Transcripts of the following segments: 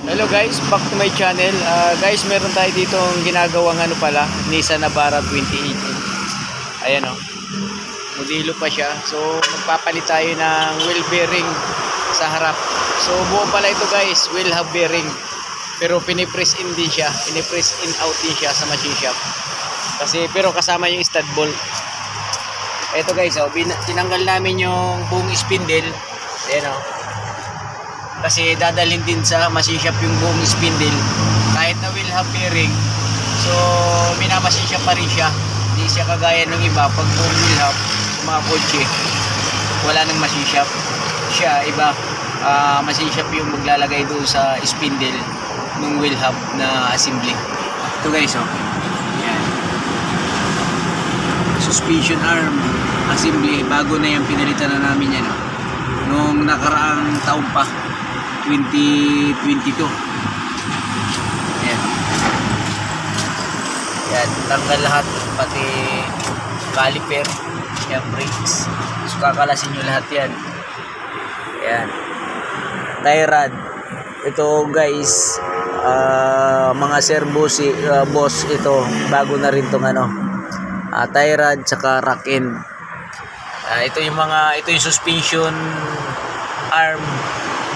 Hello guys, back to my channel. Guys, meron tayo dito ang ginagawang Nissan Navara 2018. Ayan o. Modelo pa siya. So, magpapalit tayo ng wheel bearing sa harap. So, buo pala ito guys, wheel hub bearing. Pero pinipress in din siya. Pinipress in out din siya sa machine shop. Pero kasama yung stud bolt. Ito guys, tinanggal namin yung buong spindle. Ayan o. Kasi dadalhin din sa machine shop yung buong spindle kahit na wheel hub bearing. So minamachine shop pa rin siya, hindi siya kagaya ng iba. Pag buong wheel hub mga kotse wala nang machine shop, siya iba machine shop yung maglalagay doon sa spindle ng wheel hub na assembly. Ito guys yan. Suspension arm assembly, bago na yan, pinalitan na namin yan nung nakaraang taon pa, 2022. Ayan. Yan, tanggal lahat, pati caliper, yan, brakes. So kakalasin nyo lahat yan. Ayan. Tie rod. Ito guys, mga servo boss, ito bago na rin tong tie rod tsaka rack end. Ito yung suspension arm,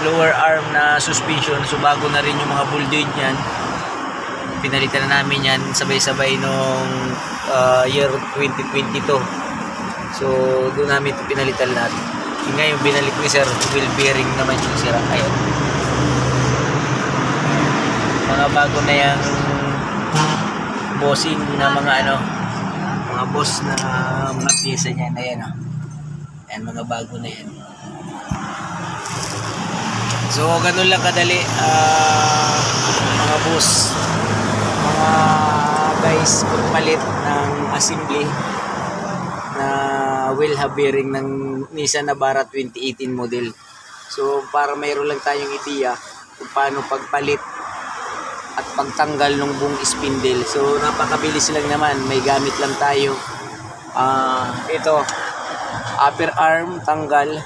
lower arm na suspension. So bago na rin yung mga ball joint niyan. Pinalitan na namin yan sabay-sabay nung year 2022. So doon namin ito pinalitan lahat. Ngayon binalik ni sir, wheel bearing naman yung sira. Ayan. Mga bago na yung bossing na mga boss na mga pyesa niyan. Ayan Ayan, mga bago na yan. So ganun lang kadali, mga boss, mga guys, pagpalit ng assembly na wheel hub bearing ng Nissan Navara 2018 model. So para mayroon lang tayong ideya kung paano pagpalit at pagtanggal ng buong spindle. So napakabilis lang naman, may gamit lang tayo. Ito, upper arm tanggal,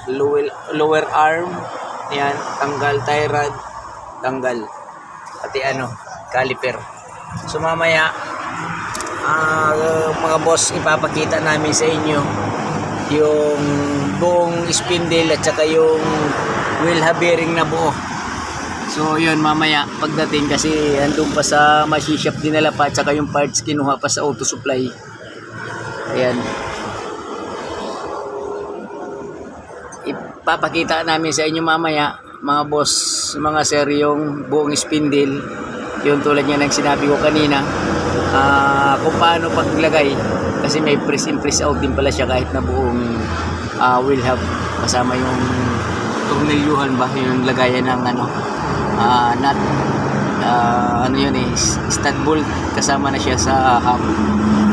lower arm yan tanggal, tie rod tanggal, pati caliper. So mamaya mga boss, ipapakita namin sa inyo yung buong spindle at saka yung wheel hub bearing na buo. So yun mamaya pagdating, kasi andun pa sa machine shop dinala pa, at saka yung parts kinuha pa sa auto supply. Ayan, ipapakita namin sa inyo mamaya mga boss, mga sir, yung buong spindle, yung tulad niya ng sinabi ko kanina, kung paano paglagay, kasi may press in press out din pala siya kahit na buong wheel hub, kasama yung tornilyuhan ba, yung lagayan ng nut, stud bolt, kasama na siya sa hub,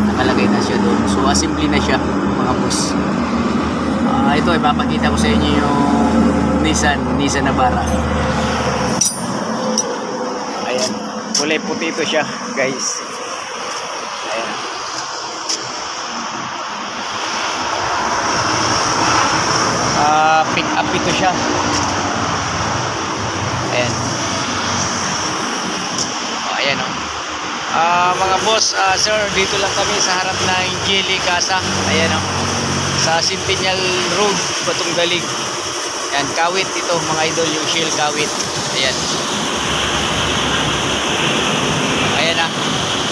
nakalagay na siya doon. So assembly na siya mga boss. Ito ipapakita ko sa inyo yung Nissan Navara. Ayan, kulay puti ito siya guys. Ayan. Pick up ito siya. Ayan. Ayan mga boss, sir, dito lang kami sa harap ng Gili Casa. Ayan sa Centennial Road, Batong Galig. Ayan, kawit ito mga idol, yung shell kawit. Ayan. Ayan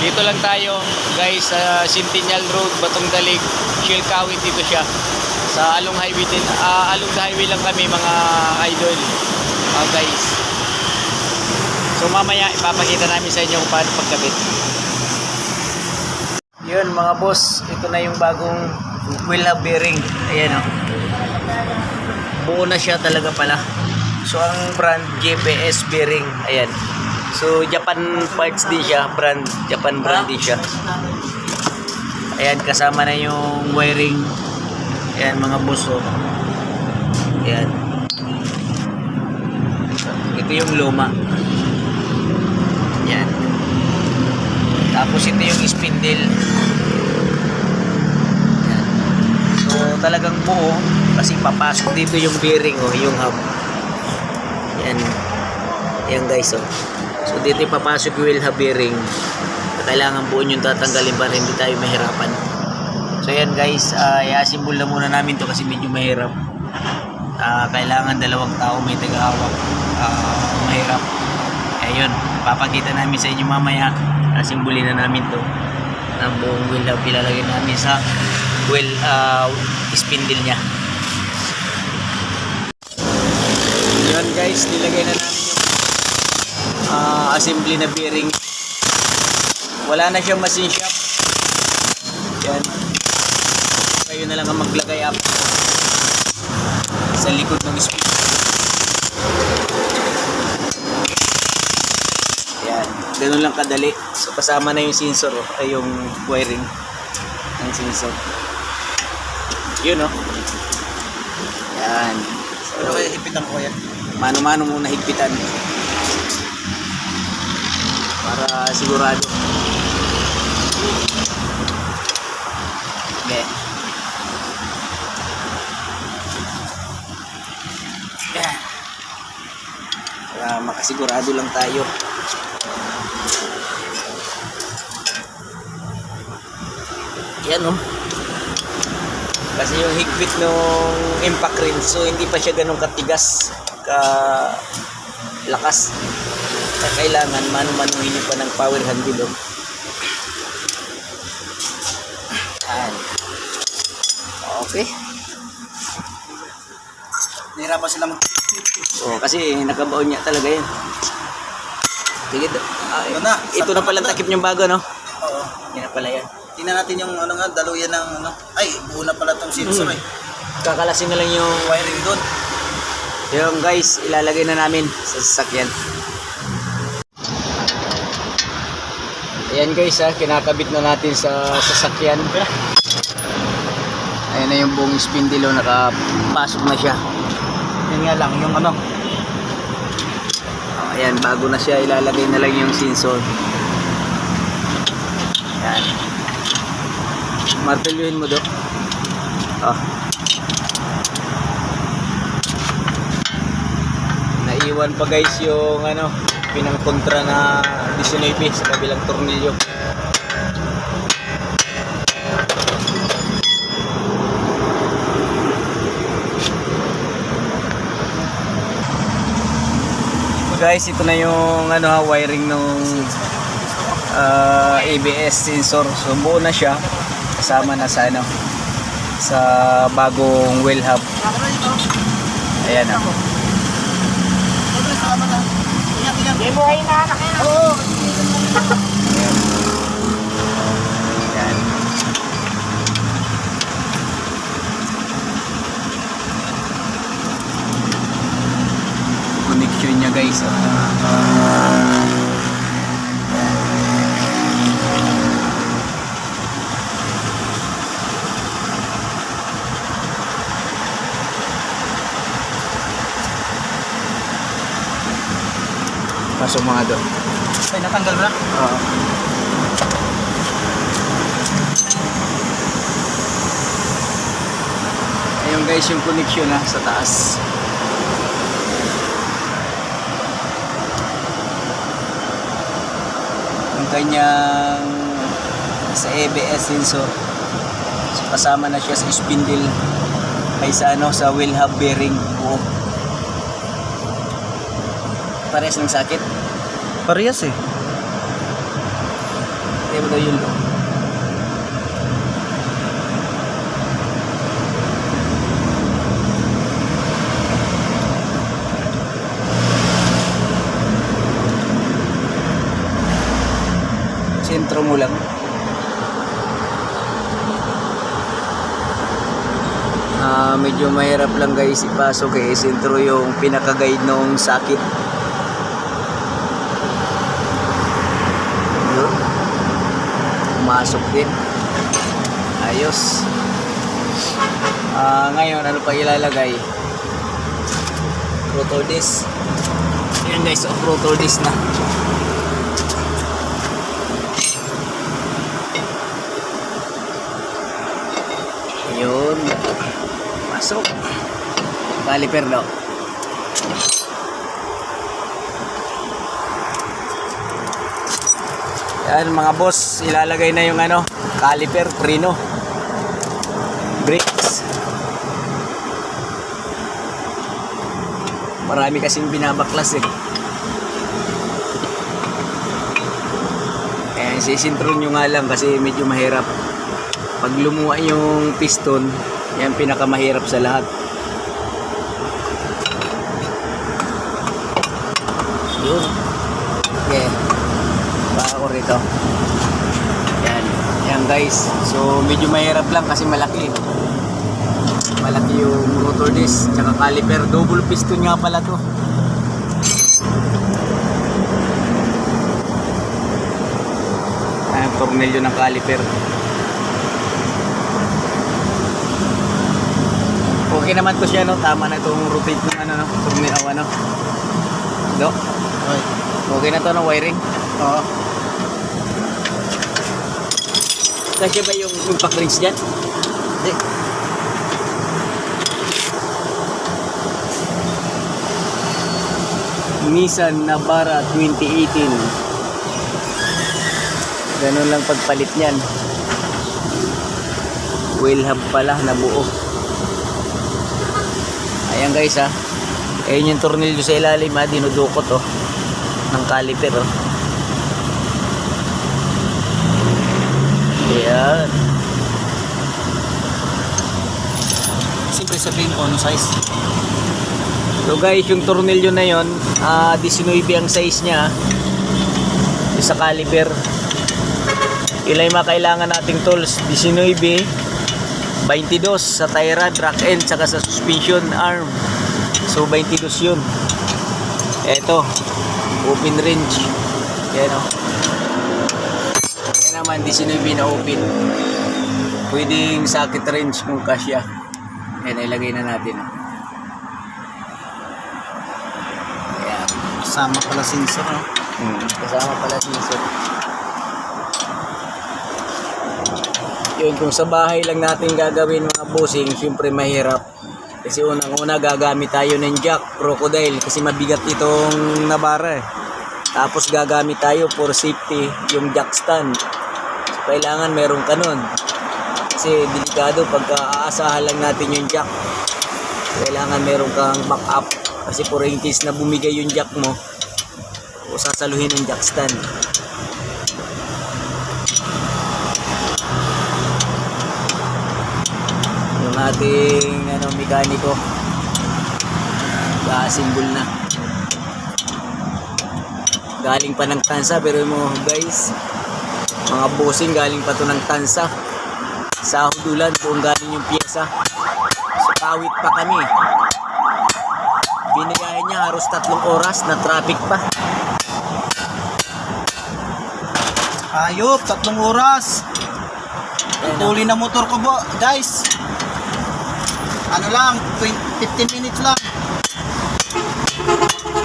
dito lang tayo guys sa Centennial Road, Batong Galig. Shell kawit dito siya. Sa along highway din, along the highway lang kami mga idol, guys. So mamaya ipapakita namin sa inyo kung paano pagkabit. Yun mga boss, ito na yung bagong wheel hub bearing. Ayan buo na siya talaga pala. So ang brand GPS bearing. Ayan. So Japan parts din siya, Japan brand din siya. Ayan, kasama na yung wiring. Ayan mga boss Ayan. Ito yung luma. Ayan. Tapos ito yung spindle. So talagang buo, kasi papasok dito yung bearing yung hub. Yan. Ayan guys, oh. So dito ipapasok yung wheel hub bearing. Kailangan buon yung tatanggalin para hindi tayo mahirapan. So ayan guys, i-assemble na muna namin to kasi medyo mahirap. Kailangan 2 tao may taga-hawak. Mahirap. Ayun, papakita namin sa inyo mamaya. Asimbulin na namin to ng buong wheel hub. Ilalagay namin sa wheel spindle nya. Yun guys, nilagay na namin yung assembly na bearing. Wala na siyang machine shop. Yan. Kayo na lang ang maglagay up sa likod ng spindle. Yan. Ganun lang kadali. So kasama na yung sensor, ay yung wiring ng sensor. Yun, oh. Yan. Pero kaya hipitan ko yan. Mano-mano muna higpitan para sigurado. Okay. Yan. Para makasigurado lang tayo. Yan, oh. Kasi yung higpit nung impact rin, so hindi pa siya ganun katigas, lakas. Kailangan mano-manuhin nyo pa ng power handle, oh. Yan. Okay. Nahirapan sila Oh, kasi nakabaon niya talaga yan. Sige, ito na palang takip yung bago, no? Oo. Yan na pala yan. Tingnan natin yung daluyan ng ay, buo na pala tong sensor eh. Kakalasin na lang yung Wiring doon. yung guys, ilalagay na namin sa sasakyan. Ayan guys, kinakabit na natin sa sasakyan. Ayan na yung buong spindle, nakapasok na siya. Yan nga lang, yung Ayan, bago na siya, ilalagay na lang yung sensor. Ayan. Martelyuhin mo, Dok. Naiwan pa guys yung pinangkontra na 19 sa kabilang tornilyo. Guys, ito na yung wiring ng ABS sensor. So buo na siya, kasama na sa sa bagong wheel hub. Ayan, oh. Ayan. Connection niya guys, oh. Pasok mga doon. ay, natanggal mo na? Oo. Ayun guys yung connection sa taas. Yung kanyang sa ABS sensor. So, kasama na siya sa spindle ay sa sa wheel hub bearing buo. Parehas ng sakit. Parehas eh. Kaya ba daw yun? Sentro mo lang. Medyo mahirap lang guys ipasok sentro yung pinaka-guide ng sakit. Pumasok din. Ayos. Ngayon, ano pa ilalagay? Rotor disc. Yan guys, rotor disc na. Yun. Pasok. Caliper daw. Yan mga boss, ilalagay na yung ano, caliper, preno, brakes. Marami kasing binabaklas eh. Ayan, sisintron nyo nga lang kasi medyo mahirap. Pag lumuwa yung piston, yan pinakamahirap sa lahat. Yun. Yeah. Baka ko rito. Yan. Yan guys. So medyo mahirap lang kasi malaki. Malaki yung rotor disc tsaka caliper. Double piston nga pala to. Ayan, tornilyo ng caliper. Okay naman to siya, no? Tama na itong rotate ng ano, no? Tornilyo, ano? Do? Okay. Okay na to, no? Wiring? Oo. Kasi ba yung impact rings dyan? Hindi. Nissan Navara 2018. Ganun lang pagpalit niyan. Wheel hub pala na buo. Ayan guys ha. Ayan yung tornilyo sa ilalim ha. Dinudukot oh. Ng caliper oh. Ayan. Siyempre sabihin ko ano size. So guys, yung tornilyo na yon, 19 ang size niya sa caliper. Ilay kailangan nating tools, 19, 22 sa tie rod, rack end, saka sa suspension arm. So 22 yun. Eto, open range. Yan o. Yan naman, 19 na open. Pwedeng socket range kung kasya. Yan, ilagay na natin. Kasama pala sensor. No? Kasama pala sensor. Yun, kung sa bahay lang natin gagawin mga bossing, syempre mahirap. Kasi unang-una gagamit tayo ng jack, crocodile, kasi mabigat itong Navara eh. Tapos gagamit tayo for safety, yung jack stand. So, kailangan meron ka nun. Kasi delikado pagka aasahan lang natin yung jack. Kailangan meron kang backup. Kasi for in case na bumigay yung jack mo, o sasaluhin ng jack stand. Yung ating mekaniko, simbol na. Galing pa ng Tansa, pero mo guys, mga bossing, galing pa to ng Tansa. Sa Hudulan kung galing yung pyesa. So kawit pa kami. Binigayan niya halos 3 oras na traffic pa. Ayop, 3 oras. Tuli na motor ko po, guys. Ano lang, 15 minutes lang.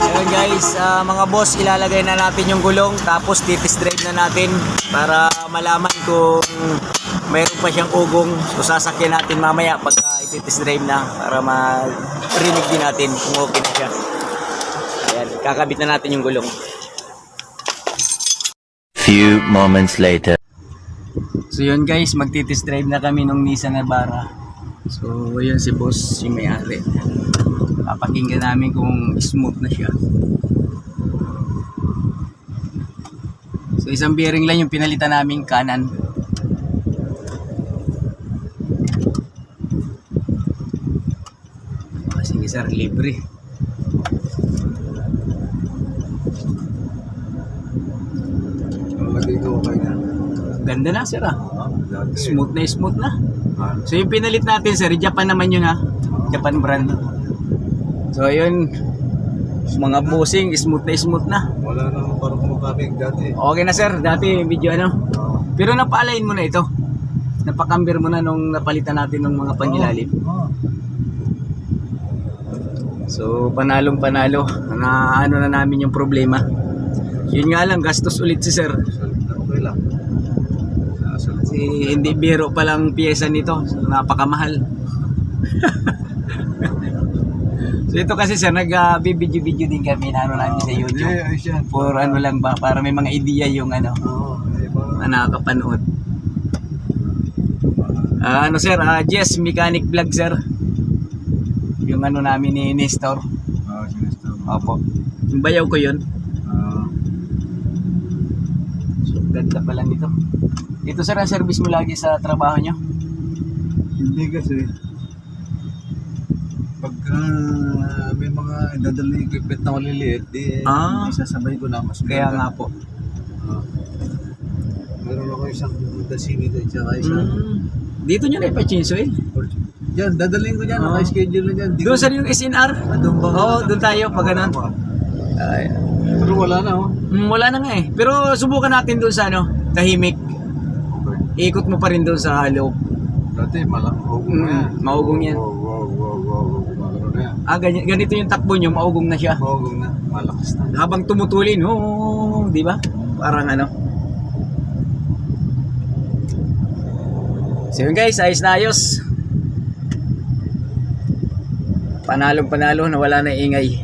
Ayun guys, mga boss, ilalagay na natin yung gulong tapos titest drive na natin para malaman kung mayroon pa siyang ugong. So sasakyan natin mamaya pagka titest drive na para marinig din natin kung okay na siya. Ayan, kakabit na natin yung gulong. Few moments later. So yun guys, magtitest drive na kami nung Nissan Navara. So yun si boss, yung may-ari. Papakinggan namin kung smooth na siya. So isang bearing lang yung pinalitan namin kanan. Sige sir, libre. Ganda na sir ah. Smooth na smooth na. So yung pinalit natin sir, Japan naman yun ha. Japan brand. So ayun, mga bossing, smooth na. Wala naman parang kumapabig dati. Okay na sir, dati video ano. Pero napaalain mo na ito. Napakambir mo na nung napalitan natin ng mga pangilalim. So panalong panalo na ano na namin yung problema. Yun nga lang, gastos ulit si sir. Okay lang. Kasi hindi biro pa lang piyesa nito. So, napakamahal. So ito kasi sir, nag-video din kami na ano namin sa YouTube. For ano lang ba, para may mga idea yung ano. nakakapanood. Ano sir, Jess Mechanic Vlog sir. Yung ano namin ni Nestor. Sinesto. Opo. Yung bayaw ko yun. So, ganda pala nito. Ito sir, ang service mo lagi sa trabaho nyo? Hindi kasi pagka may mga dadali equipment na maliliit, di isasabay ko na mas Kaya maganda. nga po. Meron ako isang dasini at saka isang Dito nyo na ipachinso eh. Diyan, dadaling ko dyan, naka-schedule na dyan. Doon sir yung SNR? Doon ba? Oo, doon tayo pag ganun. Ay, Pero wala na wala na nga eh. Pero subukan natin doon sa ano, tahimik. Ikot mo pa rin doon sa loob. Dati maugong na yan. Maugong yan. Wow. Magano na yan. Ganito yung takbo nyo, maugong na siya. Maugong na. Malakas na. Habang tumutulin, di ba? Parang ano. So yun guys, ayos na ayos. Panalong panalo, nawala na ingay.